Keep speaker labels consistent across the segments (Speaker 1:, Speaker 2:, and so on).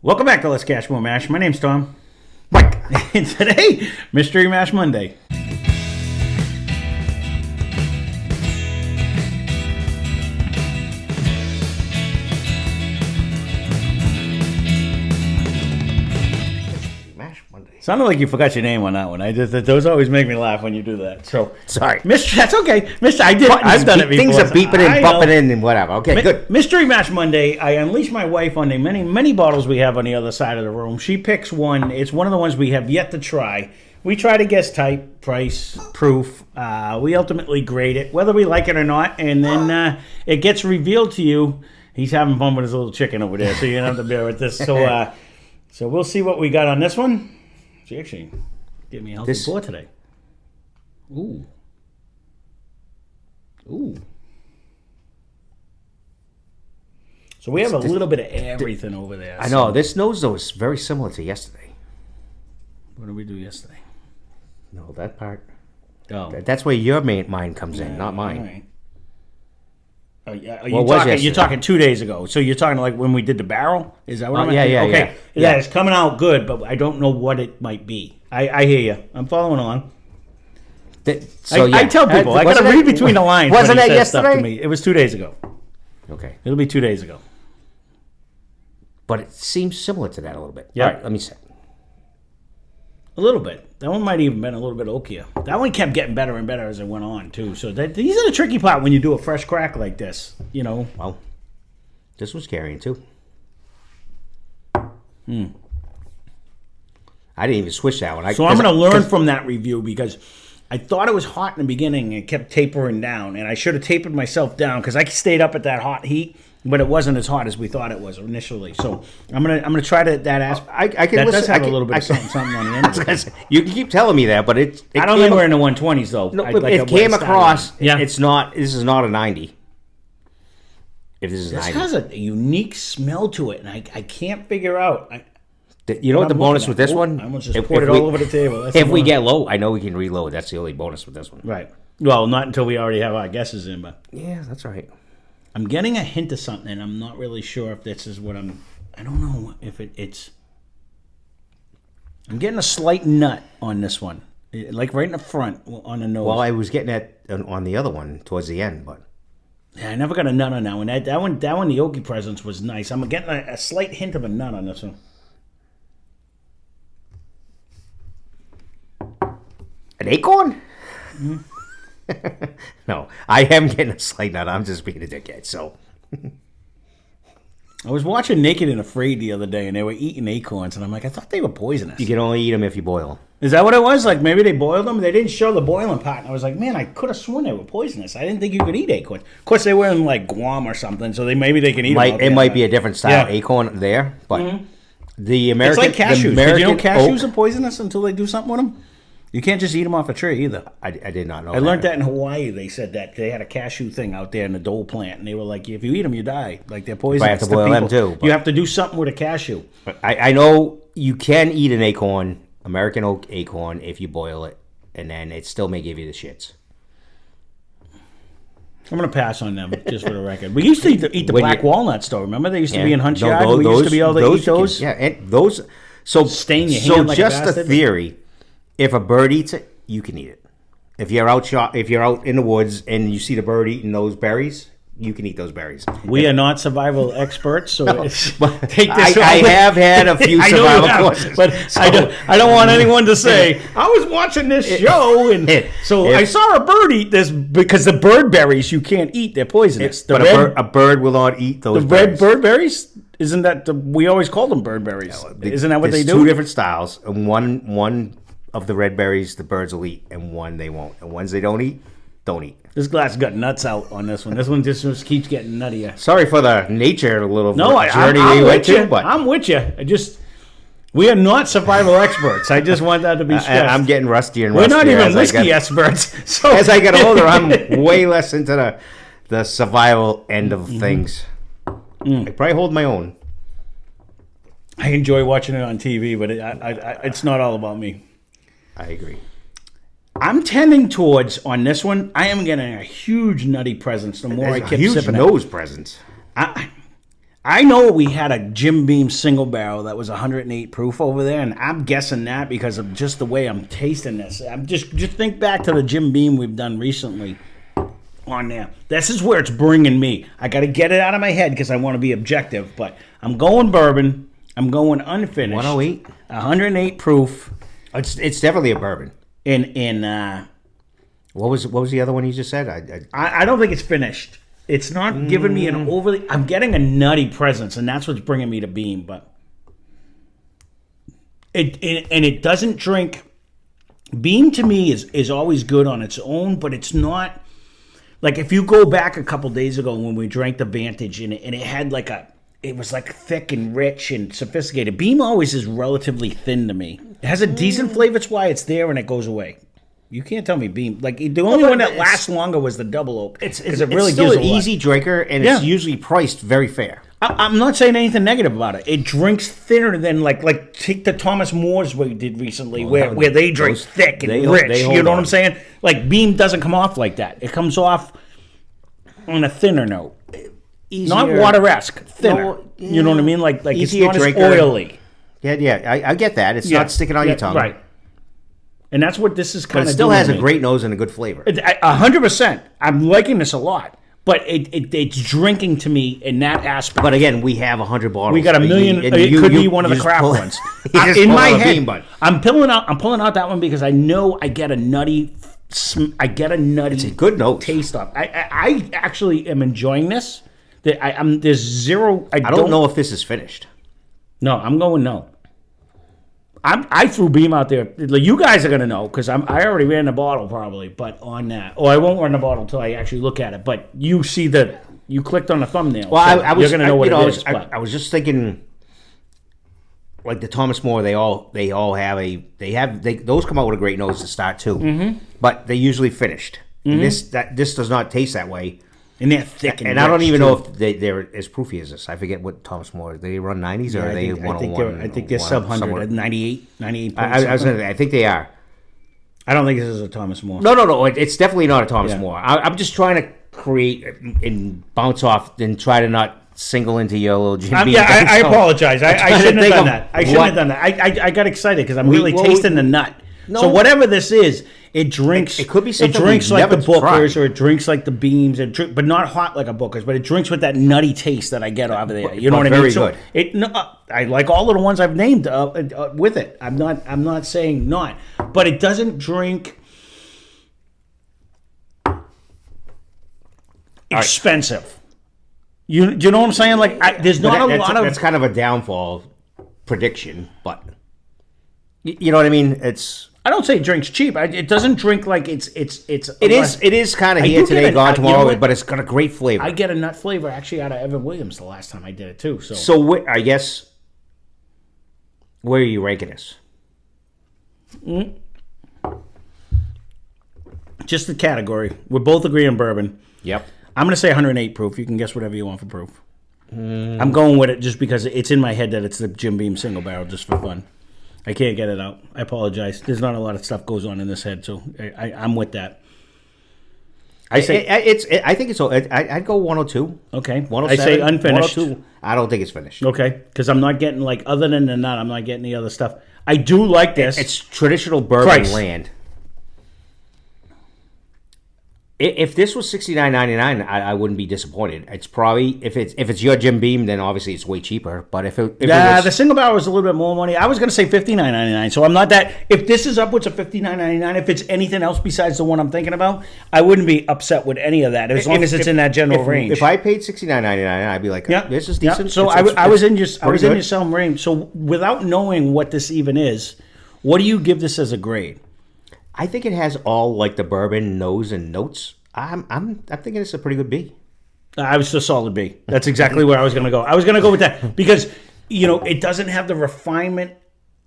Speaker 1: Welcome back to Lesscashmoremash. My name's Tom.
Speaker 2: Mike.
Speaker 1: And today, Mystery Mash Monday. Sounded like you forgot your name on that one. Those always make me laugh when you do that. So
Speaker 2: sorry,
Speaker 1: Mister. That's okay, Mister. I've done it before.
Speaker 2: Things are beeping and bumping in and whatever. Okay, good.
Speaker 1: Mystery Mash Monday. I unleash my wife on the many bottles we have on the other side of the room. She picks one. It's one of the ones we have yet to try. We try to guess type, price, proof. We ultimately grade it, whether we like it or not, and then it gets revealed to you. He's having fun with his little chicken over there, so you don't have to bear with this. So, so we'll see what we got on this one. She actually gave me a healthy pour today. Ooh. So we have a little bit of everything over there.
Speaker 2: I know. This nose, though, is very similar to yesterday.
Speaker 1: What did we do yesterday?
Speaker 2: No, that part.
Speaker 1: Oh.
Speaker 2: That's where your mind comes in, not mine.
Speaker 1: All right. You're talking 2 days ago. So you're talking like when we did the barrel? Is that what I'm
Speaker 2: Yeah.
Speaker 1: Okay. Yeah, it's coming out good, but I don't know what it might be. I hear you. I'm following along. I tell people, I got to read between the lines.
Speaker 2: Wasn't that yesterday?
Speaker 1: Stuff to me. It was 2 days ago.
Speaker 2: Okay.
Speaker 1: It'll be 2 days ago.
Speaker 2: But it seems similar to that a little bit.
Speaker 1: Yeah.
Speaker 2: All right, let me see.
Speaker 1: A little bit. That one might even been a little bit oakier. That one kept getting better and better as it went on, too. So these are the tricky part when you do a fresh crack like this, you know.
Speaker 2: Well, this was carrying, too. I didn't even switch that one.
Speaker 1: So I'm going to learn from that review because I thought it was hot in the beginning and it kept tapering down. And I should have tapered myself down because I stayed up at that hot heat. But it wasn't as hot as we thought it was initially. So I'm gonna try that aspect.
Speaker 2: I can
Speaker 1: that
Speaker 2: listen.
Speaker 1: Does have a little bit of something on the end of it.
Speaker 2: You can keep telling me that, but it
Speaker 1: I don't think we're in the 120s though.
Speaker 2: No, it came across.
Speaker 1: Yeah.
Speaker 2: It's not. This is not a 90. If this is 90,
Speaker 1: this has a unique smell to it, and I can't figure out.
Speaker 2: You know what the bonus with this one?
Speaker 1: I almost just poured it all over the table.
Speaker 2: If we get low, I know we can reload. That's the only bonus with this one.
Speaker 1: Right. Well, not until we already have our guesses in, but
Speaker 2: yeah, that's right.
Speaker 1: I'm getting a hint of something, and I'm not really sure if this is what I don't know if it's... I'm getting a slight nut on this one. Like right in the front on the nose.
Speaker 2: Well, I was getting that on the other one towards the end, but...
Speaker 1: Yeah, I never got a nut on that one. That one, the Okie Presence was nice. I'm getting a slight hint of a nut on this one.
Speaker 2: An acorn? Mm-hmm. No, I am getting a slight nut. I'm just being a dickhead, so...
Speaker 1: I was watching Naked and Afraid the other day, and they were eating acorns, and I'm like, I thought they were poisonous.
Speaker 2: You can only eat them if you boil them.
Speaker 1: Is that what it was? Like, maybe they boiled them? They didn't show the boiling part, and I was like, man, I could have sworn they were poisonous. I didn't think you could eat acorns. Of course, they were in, like, Guam or something, so maybe they can eat them.
Speaker 2: It might be a different style acorn there, but the American...
Speaker 1: It's like cashews. Did you know cashews are poisonous until they do something with them? You can't just eat them off a tree either.
Speaker 2: I did not know
Speaker 1: I learned that in Hawaii. They said that they had a cashew thing out there in the dole plant, and they were like, if you eat them, you die. Like, they're poisonous.
Speaker 2: You have to boil them, too.
Speaker 1: You have to do something with a cashew.
Speaker 2: I know you can eat an acorn, American oak acorn, if you boil it, and then it still may give you the shits.
Speaker 1: I'm going to pass on them, just for the record. We used to eat the black walnuts, though. Remember? They used to be in Hunch Yard. We used to be able to eat those.
Speaker 2: Yeah, and those... So,
Speaker 1: stain your hand like
Speaker 2: just a theory... If a bird eats it, you can eat it. If you're out in the woods and you see the bird eating those berries, you can eat those berries.
Speaker 1: We are not survival experts, so
Speaker 2: take this. I have had a few survival courses,
Speaker 1: but so, I don't want anyone to say I was watching this show and I saw a bird eat this because the bird berries you can't eat; they're poisonous.
Speaker 2: A bird will not eat those.
Speaker 1: The red bird berries. Isn't that we always call them bird berries? Isn't that what they do?
Speaker 2: Two different styles, and one of the red berries the birds will eat, and one they won't. And ones they don't eat, don't eat.
Speaker 1: This glass got nuts out on this one. This one just keeps getting nuttier.
Speaker 2: Sorry for the nature little
Speaker 1: journey we went to, but I'm with you. We are not survival experts. I just want that to be stressed.
Speaker 2: I'm getting rustier and rustier.
Speaker 1: We're not even whiskey experts. So
Speaker 2: as I get older, I'm way less into the survival end of things. I probably hold my own.
Speaker 1: I enjoy watching it on TV, but it's not all about me.
Speaker 2: I agree.
Speaker 1: I'm tending towards, on this one, I am getting a huge nutty presence the more I keep sipping it.
Speaker 2: Huge nose presence.
Speaker 1: I I know we had a Jim Beam single barrel that was 108 proof over there, and I'm guessing that because of just the way I'm tasting this. I'm just think back to the Jim Beam we've done recently on there. This is where it's bringing me. I got to get it out of my head because I want to be objective, but I'm going bourbon. I'm going unfinished.
Speaker 2: 108?
Speaker 1: 108 proof.
Speaker 2: It's definitely a bourbon. What was the other one you just said?
Speaker 1: I don't think it's finished. It's not giving me an overly... I'm getting a nutty presence, and that's what's bringing me to Beam, but... It doesn't drink... Beam, to me, is always good on its own, but it's not... Like, if you go back a couple days ago when we drank the Vantage, and it had like a... It was like thick and rich and sophisticated. Beam always is relatively thin to me. It has a decent flavor. It's why it's there, and it goes away. You can't tell me Beam. Like, the only one that lasts longer was the double oak.
Speaker 2: It's still an easy drinker, and it's usually priced very fair.
Speaker 1: I'm not saying anything negative about it. It drinks thinner than like take the Thomas Moore's we did recently, where they drink thick and rich. You know what I'm saying? Like, Beam doesn't come off like that. It comes off on a thinner note, easier, not water-esque, thinner. No, you know what I mean? Like it's not drinker. As oily.
Speaker 2: Yeah, I get that. It's not sticking on your tongue,
Speaker 1: right? And that's what this is kind of.
Speaker 2: But it still has a great nose and a good flavor.
Speaker 1: 100%. I'm liking this a lot. But it's drinking to me in that aspect.
Speaker 2: But again, we have 100 bottles.
Speaker 1: We got a million. It could be one of the craft ones. In my head, I'm pulling out that one because I know I get a nutty. It's
Speaker 2: a good note.
Speaker 1: Taste off. I actually am enjoying this. There's zero.
Speaker 2: I don't know if this is finished.
Speaker 1: No, I'm going no. I threw Beam out there. You guys are gonna know because I already ran the bottle probably, but on that. Oh, I won't run the bottle until I actually look at it. But you see you clicked on the thumbnail.
Speaker 2: Well,
Speaker 1: so you're gonna know what it is.
Speaker 2: I was just thinking, like the Thomas More, they all have those come out with a great nose to start too, but they're usually finished. And this does not taste that way.
Speaker 1: And they're thick and
Speaker 2: I don't even know if they're as proofy as this. I forget what Thomas More. Do they run 90s or are they 101?
Speaker 1: I think they're sub 100, 98.
Speaker 2: I think they are.
Speaker 1: I don't think this is a Thomas More.
Speaker 2: No. It's definitely not a Thomas More. I'm just trying to create and bounce off and try to not single into your little Jim Beam.
Speaker 1: I apologize. I shouldn't have done that. I got excited because I'm really tasting the nut. No. So whatever this is, it drinks.
Speaker 2: It could be something.
Speaker 1: It drinks like the Booker's,
Speaker 2: tried.
Speaker 1: or it drinks like the Beams, but not hot like a Booker's. But it drinks with that nutty taste that I get over there. You know what I mean?
Speaker 2: Very good.
Speaker 1: I like all of the ones I've named with it. I'm not saying not, but it doesn't drink expensive. Right. You know what I'm saying? Like there's not a lot of.
Speaker 2: That's kind of a downfall prediction, but you know what I mean. I
Speaker 1: don't say it drinks cheap. It doesn't drink like it's.
Speaker 2: It is kind of here today, gone tomorrow, but it's got a great flavor.
Speaker 1: I get a nut flavor actually out of Evan Williams the last time I did it too.
Speaker 2: So I guess where are you ranking this?
Speaker 1: Just the category. We're both agreeing on bourbon.
Speaker 2: Yep.
Speaker 1: I'm going to say 108 proof. You can guess whatever you want for proof. I'm going with it just because it's in my head that it's the Jim Beam single barrel just for fun. I can't get it out. I apologize. There's not a lot of stuff goes on in this head, so I'm with that.
Speaker 2: I think it's. I'd go 102.
Speaker 1: Okay.
Speaker 2: 107.
Speaker 1: I say unfinished.
Speaker 2: 102. I don't think it's finished.
Speaker 1: Okay, because I'm not getting other than the nut, I'm not getting the other stuff. I do like this.
Speaker 2: It's traditional bourbon land. If this was $69.99, I wouldn't be disappointed. It's probably if it's your Jim Beam, then obviously it's way cheaper. But if it was,
Speaker 1: the single barrel was a little bit more money. I was going to say $59.99. So I'm not that. If this is upwards of $59.99, if it's anything else besides the one I'm thinking about, I wouldn't be upset with any of that as long as it's in that general range.
Speaker 2: If I paid $69.99, I'd be like, this is decent.
Speaker 1: So I was in your same range. So without knowing what this even is, what do you give this as a grade?
Speaker 2: I think it has all like the bourbon nose and notes. I'm thinking it's a pretty good B.
Speaker 1: I was a solid B. That's exactly where I was going to go. I was going to go with that because it doesn't have the refinement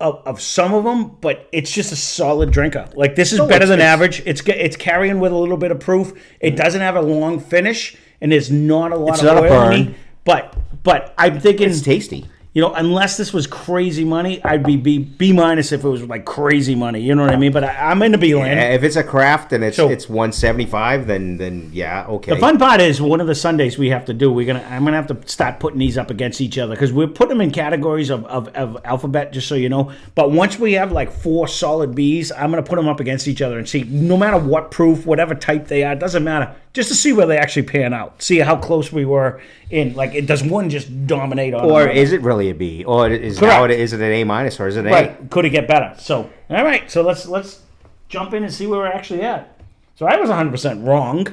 Speaker 1: of some of them, but it's just a solid drinker. Like this is better than average. It's carrying with a little bit of proof. It doesn't have a long finish, and there's not a lot of oil in it. But I'm thinking
Speaker 2: it's tasty.
Speaker 1: unless this was crazy money, I'd be B minus if it was like crazy money. You know what I mean? But I'm in the B lane.
Speaker 2: If it's a craft and it's 175, then yeah, okay.
Speaker 1: The fun part is one of the Sundays we have to do. I'm gonna have to start putting these up against each other because we're putting them in categories of alphabet, just so you know. But once we have like 4 solid Bs, I'm gonna put them up against each other and see, no matter what proof, whatever type they are, it doesn't matter, just to see where they actually pan out. See how close we were in. Like, does one just dominate on?
Speaker 2: Or is it really a B? Or is it an A minus? Or is it an A?
Speaker 1: Could it get better? So all right, so let's jump in and see where we're actually at. So I was 100% wrong.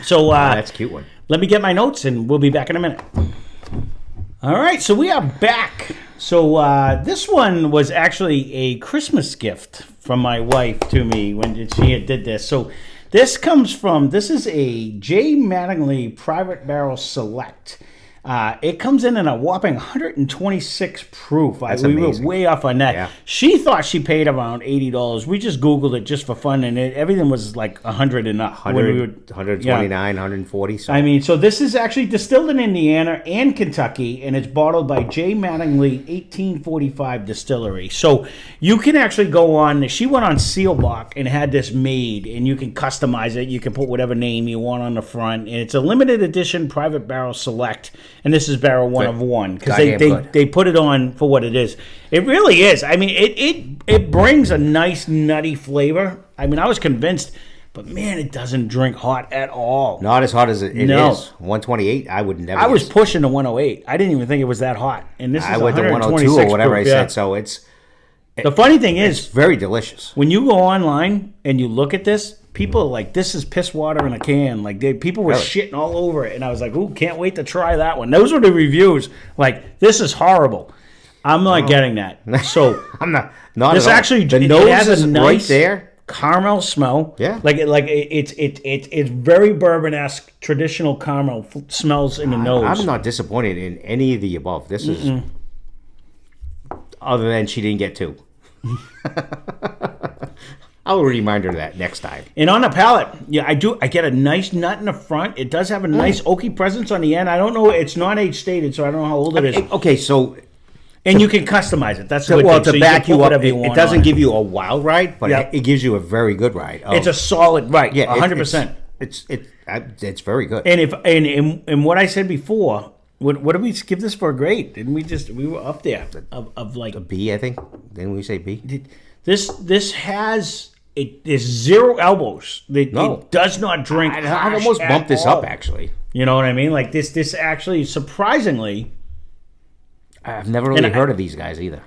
Speaker 1: So
Speaker 2: that's a cute one.
Speaker 1: Let me get my notes and we'll be back in a minute. All right, so we are back. So this one was actually a Christmas gift from my wife to me when she did this. So this is a J. Mattingly Private Barrel Select. It comes in a whopping 126 proof.
Speaker 2: That's
Speaker 1: we
Speaker 2: amazing.
Speaker 1: were way off on that.
Speaker 2: Yeah.
Speaker 1: She thought she paid around $80. We just Googled it just for fun, and everything was like 100 and up.
Speaker 2: 129, 140. So.
Speaker 1: I mean, so this is actually distilled in Indiana and Kentucky, and it's bottled by J. Mattingly 1845 Distillery. So you can actually go on. She went on Sealbach and had this made, and you can customize it. You can put whatever name you want on the front, and it's a limited edition Private Barrel Select. And this is barrel 1 of 1 because they put it on for what it is. It really is. I mean, it brings a nice nutty flavor. I mean, I was convinced, but man, it doesn't drink hot at all.
Speaker 2: Not as hot as it is. 128, I would never.
Speaker 1: I was pushing to 108. I didn't even think it was that hot. And this is
Speaker 2: I went to 102 or whatever I said. So
Speaker 1: the funny thing is,
Speaker 2: very delicious.
Speaker 1: When you go online and you look at this, people are like, this is piss water in a can. Like, people were shitting all over it. And I was like, ooh, can't wait to try that one. Those were the reviews. Like, this is horrible. I'm not getting that. So
Speaker 2: I'm not
Speaker 1: this
Speaker 2: at all.
Speaker 1: actually,
Speaker 2: the
Speaker 1: it
Speaker 2: nose
Speaker 1: has a
Speaker 2: is
Speaker 1: nice
Speaker 2: right there.
Speaker 1: Caramel smell.
Speaker 2: Yeah.
Speaker 1: It's very bourbon-esque, traditional caramel smells in the nose.
Speaker 2: I'm not disappointed in any of the above. This is, other than she didn't get 2. I'll remind her that next time.
Speaker 1: And on the palate, yeah, I get a nice nut in the front. It does have a nice oaky presence on the end. I don't know. It's not age stated, so I don't know how old it is.
Speaker 2: Okay, so...
Speaker 1: And you can customize it. That's the good thing.
Speaker 2: To back you up, it doesn't
Speaker 1: on
Speaker 2: give you a wild ride, but it gives you a very good ride.
Speaker 1: It's a solid ride. Yeah, 100%.
Speaker 2: It's very good.
Speaker 1: And what I said before, what did we give this for a grade? Didn't we were up there of like
Speaker 2: a B, I think. Didn't we say B?
Speaker 1: This has... There's 0 elbows. It does not drink.
Speaker 2: I'd almost bump this up, actually.
Speaker 1: You know what I mean? Like this actually, surprisingly,
Speaker 2: I've never really heard of these guys either.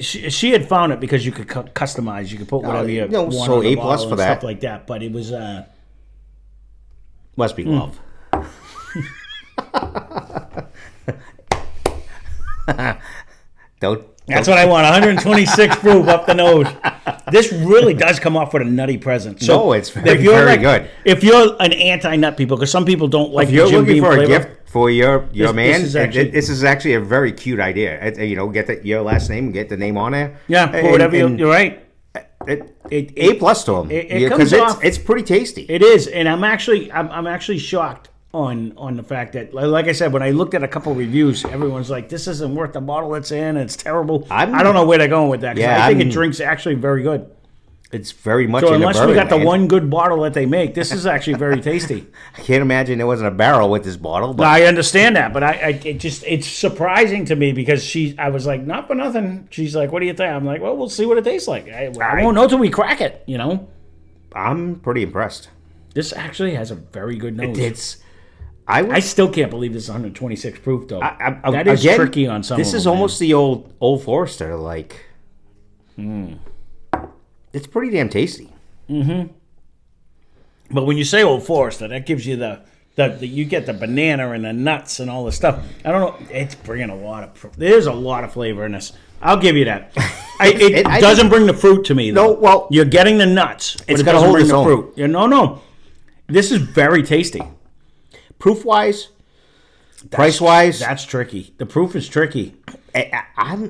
Speaker 1: She had found it because you could customize. You could put whatever you want.
Speaker 2: So
Speaker 1: on the
Speaker 2: A+ for
Speaker 1: and
Speaker 2: that,
Speaker 1: stuff like that. But it was
Speaker 2: must be love.
Speaker 1: That's what I want. 126 proof up the nose. This really does come off with a nutty presence. So
Speaker 2: no, it's very good.
Speaker 1: If you're an anti-nut people, because some people don't like,
Speaker 2: if you're looking for
Speaker 1: flavor,
Speaker 2: a gift for your man,
Speaker 1: this is actually
Speaker 2: a very cute idea. Get your last name, get the name on there.
Speaker 1: Yeah, whatever. You're right.
Speaker 2: A+ to them because it's pretty tasty.
Speaker 1: It is, and I'm actually shocked on the fact that, like I said, when I looked at a couple reviews, everyone's like, "This isn't worth the bottle it's in. It's terrible." I don't know where they're going with that. I think it drinks actually very good.
Speaker 2: It's very much.
Speaker 1: So unless we got the one good bottle that they make, this is actually very tasty.
Speaker 2: I can't imagine there wasn't a barrel with this bottle. But
Speaker 1: I understand that, but it's surprising to me because I was like, not for nothing. She's like, "What do you think?" I'm like, "Well, we'll see what it tastes like. I won't know till we crack it."
Speaker 2: I'm pretty impressed.
Speaker 1: This actually has a very good nose. I still can't believe this is 126 proof though. That is tricky on some.
Speaker 2: This is almost the old Forester like. It's pretty damn tasty.
Speaker 1: Mm-hmm. But when you say Old Forester, that gives you the you get the banana and the nuts and all the stuff. I don't know. It's bringing there's a lot of flavor in this. I'll give you that. It doesn't bring the fruit to me, though.
Speaker 2: No, well,
Speaker 1: you're getting the nuts.
Speaker 2: It's got to hold its own.
Speaker 1: Fruit. Yeah, no. This is very tasty.
Speaker 2: Proof-wise, price-wise,
Speaker 1: that's tricky. The proof is tricky.
Speaker 2: I'm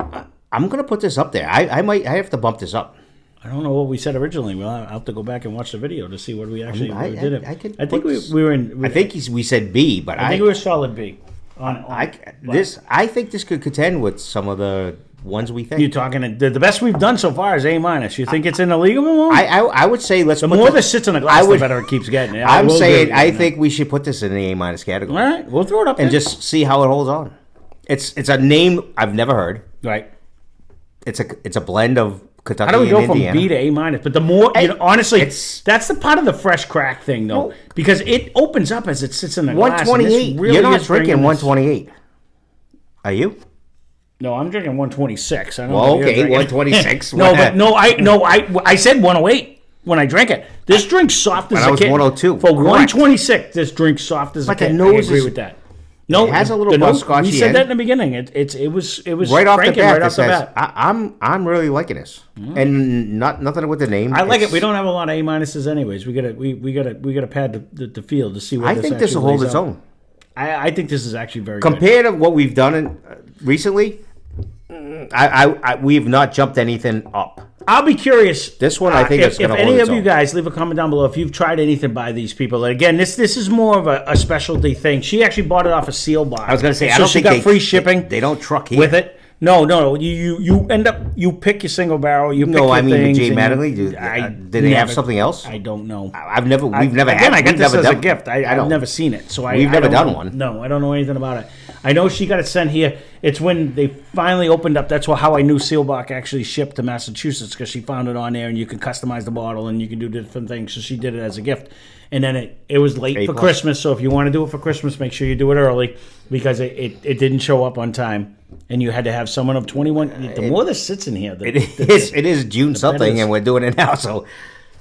Speaker 2: going to put this up there. I have to bump this up.
Speaker 1: I don't know what we said originally. Well, I'll have to go back and watch the video to see what we actually did.
Speaker 2: I think we said B, but
Speaker 1: I think we were solid B.
Speaker 2: I think this could contend with some of the ones we think.
Speaker 1: You're talking the best we've done so far is A minus. You think it's in the league of them all?
Speaker 2: I would say let's.
Speaker 1: The more this sits in the glass, the better it keeps getting.
Speaker 2: I'm saying I think we should put this in the A minus category.
Speaker 1: All right, we'll throw it up
Speaker 2: and
Speaker 1: there.
Speaker 2: just see how it holds on. It's a name I've never heard.
Speaker 1: Right.
Speaker 2: It's a blend of Kentucky
Speaker 1: How do we go
Speaker 2: and
Speaker 1: from
Speaker 2: Indiana.
Speaker 1: B to A minus? But the more, honestly, that's the part of the fresh crack thing, though,
Speaker 2: No.
Speaker 1: because it opens up as it sits in the glass.
Speaker 2: 128.
Speaker 1: Really
Speaker 2: You're not drinking 128. Are you?
Speaker 1: No, I'm drinking 126. I don't
Speaker 2: Well,
Speaker 1: know
Speaker 2: okay, 126.
Speaker 1: I said 108 when I drank it. This drink's soft as
Speaker 2: But
Speaker 1: a
Speaker 2: I was
Speaker 1: kid.
Speaker 2: 102.
Speaker 1: For
Speaker 2: Correct.
Speaker 1: 126, this drink's soft as a
Speaker 2: But the
Speaker 1: kid.
Speaker 2: nose
Speaker 1: I agree
Speaker 2: is-
Speaker 1: with that. No,
Speaker 2: it has a little
Speaker 1: the nose-
Speaker 2: butterscotchy
Speaker 1: We said
Speaker 2: end.
Speaker 1: that in the beginning. It was
Speaker 2: Right off the
Speaker 1: cranking
Speaker 2: bat,
Speaker 1: right
Speaker 2: it
Speaker 1: off the
Speaker 2: says,
Speaker 1: bat.
Speaker 2: I'm really liking this, and nothing with the name.
Speaker 1: I like it.
Speaker 2: It's-
Speaker 1: We don't have a lot of A minuses, anyways. We gotta pad the field to see where
Speaker 2: I
Speaker 1: this
Speaker 2: think this will
Speaker 1: actually
Speaker 2: hold
Speaker 1: lays
Speaker 2: its
Speaker 1: out.
Speaker 2: own
Speaker 1: I think this is actually very good.
Speaker 2: compared to what we've done recently. We've not jumped anything up.
Speaker 1: I'll be curious.
Speaker 2: This one, I think,
Speaker 1: if
Speaker 2: is going to
Speaker 1: any
Speaker 2: hold
Speaker 1: of
Speaker 2: its
Speaker 1: you
Speaker 2: own.
Speaker 1: guys leave a comment down below if you've tried anything by these people. And again, this is more of a specialty thing. She actually bought it off a seal box.
Speaker 2: I was going to say,
Speaker 1: so
Speaker 2: I don't
Speaker 1: she
Speaker 2: think
Speaker 1: got free shipping.
Speaker 2: They don't truck here
Speaker 1: with it. No. You end up you pick your single barrel. You pick
Speaker 2: No,
Speaker 1: your
Speaker 2: I mean,
Speaker 1: things,
Speaker 2: Jay
Speaker 1: and
Speaker 2: Mattingly, did they have
Speaker 1: never-
Speaker 2: something else?
Speaker 1: I don't know.
Speaker 2: We've never
Speaker 1: Again,
Speaker 2: had.
Speaker 1: I got
Speaker 2: we've
Speaker 1: this
Speaker 2: never
Speaker 1: as a
Speaker 2: done,
Speaker 1: gift. I've never seen it, so
Speaker 2: We've never
Speaker 1: don't
Speaker 2: done
Speaker 1: know.
Speaker 2: one.
Speaker 1: No, I don't know anything about it. I know she got it sent here. It's when they finally opened up. That's how I knew Sealbach actually shipped to Massachusetts, because she found it on there, and you can customize the bottle and you can do different things. So she did it as a gift, and then it was late for
Speaker 2: plus.
Speaker 1: Christmas. So if you want to do it for Christmas, make sure you do it early, because it didn't show up on time, and you had to have someone of 21. The more this sits in here,
Speaker 2: It is June something, and we're doing it now. So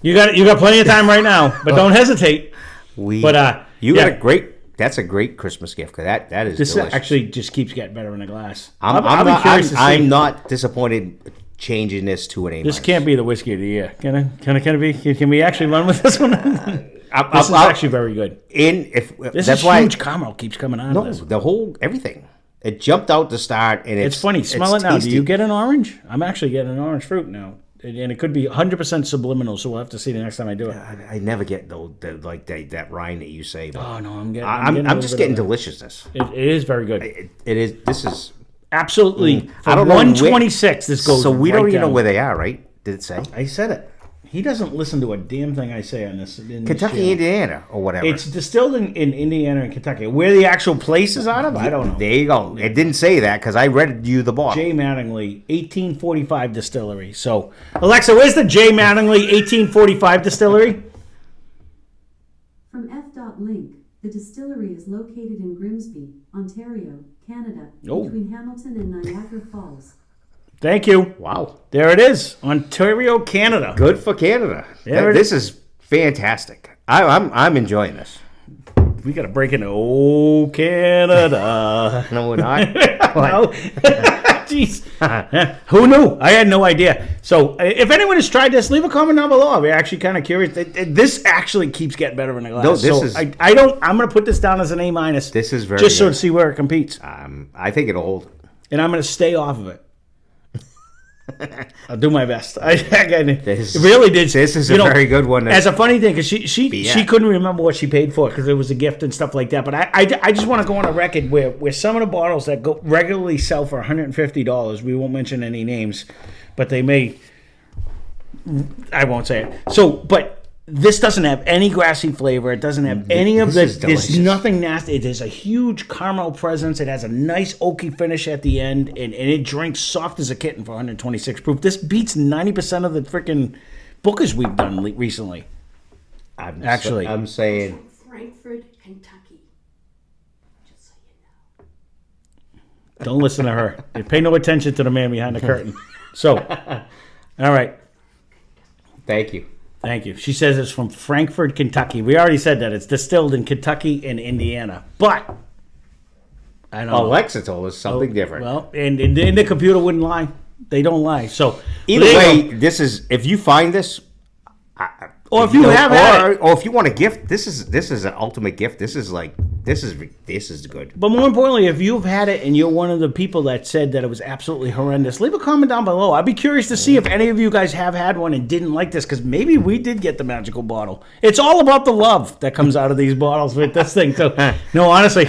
Speaker 1: you got plenty of time right now, but don't hesitate.
Speaker 2: you
Speaker 1: got
Speaker 2: a great. That's a great Christmas gift, because that is
Speaker 1: This
Speaker 2: delicious.
Speaker 1: actually just keeps getting better in the glass.
Speaker 2: I'm
Speaker 1: be curious to see.
Speaker 2: I'm not disappointed changing this to an A.
Speaker 1: This can't be the whiskey of the year. Can it be? Can we actually run with this one? This is actually very good.
Speaker 2: That's
Speaker 1: This
Speaker 2: why
Speaker 1: huge caramel keeps coming on.
Speaker 2: no,
Speaker 1: This.
Speaker 2: the whole everything. It jumped out to start, and
Speaker 1: It's funny. Smell it now.
Speaker 2: tasty.
Speaker 1: Do you get an orange? I'm actually getting an orange fruit now, and it could be 100% subliminal. So we'll have to see the next time I do it.
Speaker 2: I never get that rind that you say. But
Speaker 1: Oh no, I'm getting.
Speaker 2: I'm just getting deliciousness.
Speaker 1: It is very good.
Speaker 2: It is. This is.
Speaker 1: Absolutely.
Speaker 2: I
Speaker 1: For
Speaker 2: don't know
Speaker 1: 126. This goes.
Speaker 2: So we
Speaker 1: right
Speaker 2: don't even know
Speaker 1: down.
Speaker 2: where they are, right? Did it say
Speaker 1: I said it. He doesn't listen to a damn thing I say on this.
Speaker 2: Kentucky, Indiana, or whatever?
Speaker 1: It's distilled in Indiana and Kentucky. Where the actual place is out of, I don't know.
Speaker 2: There you go. It didn't say that because I read you the bottle.
Speaker 1: J. Mattingly, 1845 distillery. So, Alexa, where's the J. Mattingly 1845 distillery?
Speaker 3: From F.Link, the distillery is located in Grimsby, Ontario, Canada,
Speaker 1: Oh.
Speaker 3: between Hamilton and Niagara Falls.
Speaker 1: Thank you.
Speaker 2: Wow.
Speaker 1: There it is, Ontario, Canada.
Speaker 2: Good for Canada. This is fantastic. I'm enjoying this.
Speaker 1: We got to break into Canada.
Speaker 2: No, we're not.
Speaker 1: No. Jeez. Who knew? I had no idea. So, if anyone has tried this, leave a comment down below. I'm actually kind of curious. This actually keeps getting better in the glass.
Speaker 2: No, this
Speaker 1: so
Speaker 2: is-
Speaker 1: I don't. I'm going to put this down as an A minus.
Speaker 2: This is very
Speaker 1: just so
Speaker 2: good.
Speaker 1: to see where it competes,
Speaker 2: I think it'll hold.
Speaker 1: and I'm going to stay off of it. I'll do my best. It really did.
Speaker 2: This is a very good one.
Speaker 1: As a funny thing, because she
Speaker 2: Yeah.
Speaker 1: couldn't remember what she paid for because it was a gift and stuff like that. But I just want to go on a record where some of the bottles that go regularly sell for $150, we won't mention any names, but they may. I won't say it. So, but this doesn't have any grassy flavor. It doesn't have any of
Speaker 2: This is
Speaker 1: the. There's
Speaker 2: delicious.
Speaker 1: nothing nasty. It has a huge caramel presence. It has a nice oaky finish at the end, and it drinks soft as a kitten for 126 proof. This beats 90% of the freaking bookers we've done recently.
Speaker 2: I'm saying
Speaker 3: Frankfort, Kentucky. Just so you know.
Speaker 1: Don't listen to her. You pay no attention to the man behind the curtain. So, all right.
Speaker 2: thank you.
Speaker 1: Thank you. She says it's from Frankfort, Kentucky. We already said that. It's distilled in Kentucky and Indiana. But, I don't know.
Speaker 2: Alexa told us something different.
Speaker 1: Well, and the computer wouldn't lie. They don't lie. So,
Speaker 2: Either
Speaker 1: there you
Speaker 2: way,
Speaker 1: go.
Speaker 2: this is if you find this,
Speaker 1: Or if you have had it.
Speaker 2: or if you want a gift, this is an ultimate gift. This is like This is good.
Speaker 1: But more importantly, if you've had it and you're one of the people that said that it was absolutely horrendous, leave a comment down below. I'd be curious to see if any of you guys have had one and didn't like this, because maybe we did get the magical bottle. It's all about the love that comes out of these bottles with this thing. So, no, honestly,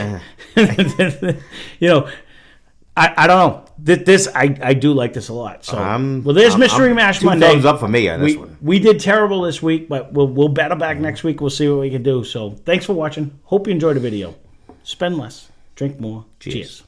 Speaker 1: you know, I don't know. I do like this a lot. So, well, there's Mystery Mash Monday.
Speaker 2: Thumbs up for me on this one.
Speaker 1: We did terrible this week, but we'll battle back next week. We'll see what we can do. So, thanks for watching. Hope you enjoyed the video. Spend less, drink more. Cheers.